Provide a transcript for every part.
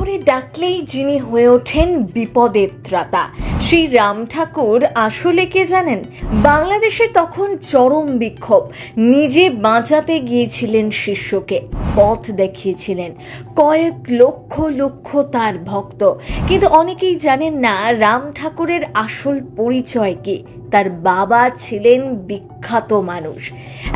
ধরে ডাকলেই যিনি হয়ে ওঠেন বিপদের ত্রাতা, সেই রাম ঠাকুর আসলে কে জানেন? বাংলাদেশে তখন চরম বিক্ষোভ, নিজে বাঁচাতে গিয়েছিলেন শিষ্যকে, পথ দেখিয়েছিলেন কয়েক লক্ষ লক্ষ তার ভক্ত। কিন্তু অনেকেই জানেন না রাম ঠাকুরের আসল পরিচয় কি। তার বাবা ছিলেন বিখ্যাত মানুষ,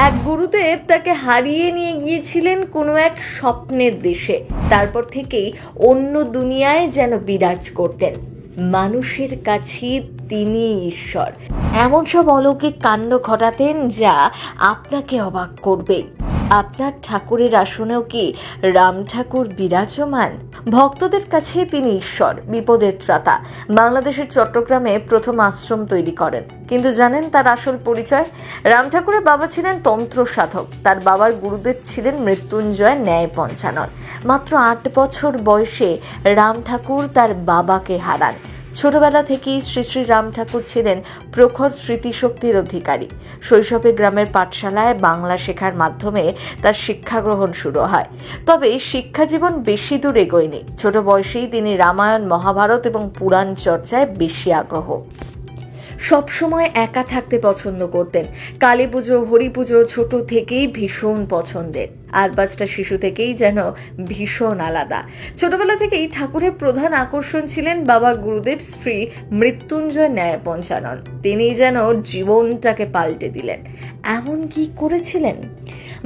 এক গুরুদেব তাকে হারিয়ে নিয়ে গিয়েছিলেন কোনো এক স্বপ্নের দেশে। তারপর থেকেই অন্য দুনিয়ায় যেন বিরাজ করতেন। মানুষের কাছে তিনি ঈশ্বর। এমন সব অলৌকিক কাণ্ড ঘটাতেন যা আপনাকে অবাক করবে। আপনার ঠাকুরের আসনেও কি রাম ঠাকুর বিরাজমান? ভক্তদের কাছে তিনি ঈশ্বর, বিপদের ত্রাতা। বাংলাদেশের চট্টগ্রামে প্রথম আশ্রম তৈরি করেন। কিন্তু জানেন তার আসল পরিচয়? রাম ঠাকুরের বাবা ছিলেন তন্ত্র সাধক। তার বাবার গুরুদেব ছিলেন মৃত্যুঞ্জয় ন্যায় পঞ্চানন। মাত্র 8 বছর বয়সে রাম ঠাকুর তার বাবাকে হারান। ছোটবেলা থেকেই শ্রী শ্রী রাম ঠাকুর ছিলেন প্রখর স্মৃতিশক্তির অধিকারী। শৈশবে গ্রামের পাঠশালায় বাংলা শেখার মাধ্যমে তার শিক্ষা গ্রহণ শুরু হয়। তবে শিক্ষা জীবন বেশি দূর এগোয়নি। ছোট বয়সেই তিনি রামায়ণ, মহাভারত এবং পুরাণ চর্চায় বেশি আগ্রহ। সবসময় একা থাকতে পছন্দ করতেন। কালী পুজো, হরি পুজো ছোট থেকেই ভীষণ পছন্দের। আর 5টা শিশু থেকেই যেন ভীষণ আলাদা। ছোটবেলা থেকেই ঠাকুরের প্রধান আকর্ষণ ছিলেন বাবা গুরুদেব শ্রী মৃত্যুঞ্জয় ন্যায় পঞ্চানন। তিনি যেন জীবনটাকে পাল্টে দিলেন। এমন কি করেছিলেন?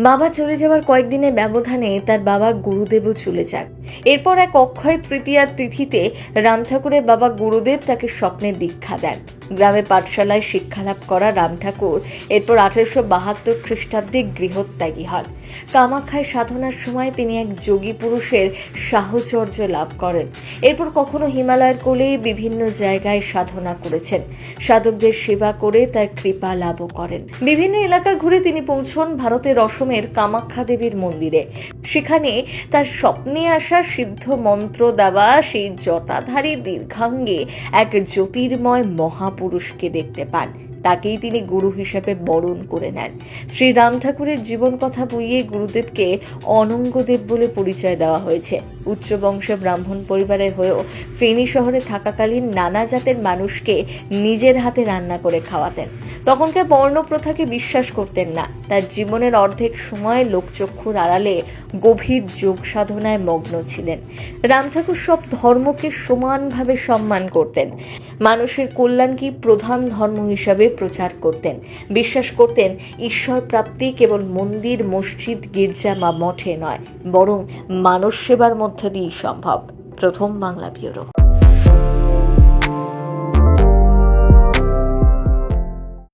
বাবা চলে যাওয়ার কয়েকদিনের ব্যবধানে তার বাবা গুরুদেবও চলে যান। এরপর এক অক্ষয় তৃতীয়ার তিথিতে রাম ঠাকুরের বাবা গুরুদেব তাকে স্বপ্নে দীক্ষা দেন। গ্রামে পাঠশালায় শিক্ষালাভ করা রাম ঠাকুর এরপর 1872 খ্রিস্টাব্দে গৃহত্যাগী হন। কামাখ্যায় সাধনার সময় তিনি এক যোগী পুরুষের সাহচর্য লাভ করেন। এরপর কখনো হিমালয়ের কোলে বিভিন্ন জায়গায় সাধনা করেছেন। সাধকদের সেবা করে তার কৃপা লাভও করেন। বিভিন্ন এলাকা ঘুরে তিনি পৌঁছন ভারতের অসমের কামাখ্যা দেবীর মন্দিরে। সেখানে তার স্বপ্নে আসা সিদ্ধ মন্ত্র দেওয়া সেই জটাধারী দীর্ঘাঙ্গে এক জ্যোতির্ময় মহাপুরুষকে দেখতে পান। তাকেই তিনি গুরু হিসেবে বরণ করে নেন। শ্রী রাম ঠাকুরের জীবন কথা বইয়ে গুরুদেবকে অনঙ্গদেব বলে পরিচয় দেওয়া হয়েছে। উচ্চ বংশে ব্রাহ্মণ পরিবারের হয়েও ফেনী শহরে থাকাকালীন নানা জাতের মানুষকে নিজের হাতে রান্না করে খাওয়াতেন। তখনকার বর্ণ প্রথাকে বিশ্বাস করতেন না। তার জীবনের অর্ধেক সময় লোকচক্ষুর আড়ালে গভীর যোগ সাধনায় মগ্ন ছিলেন। রাম ঠাকুর সব ধর্মকে সমানভাবে সম্মান করতেন। মানুষের কল্যাণকে প্রধান ধর্ম হিসাবে প্রচার করতেন। বিশ্বাস করতেন ঈশ্বর প্রাপ্তি কেবল মন্দির, মসজিদ, গির্জা বা মঠে নয়, বরং মানব সেবার মধ্য দিয়েই সম্ভব। প্রথম বাংলা ব্যুরো।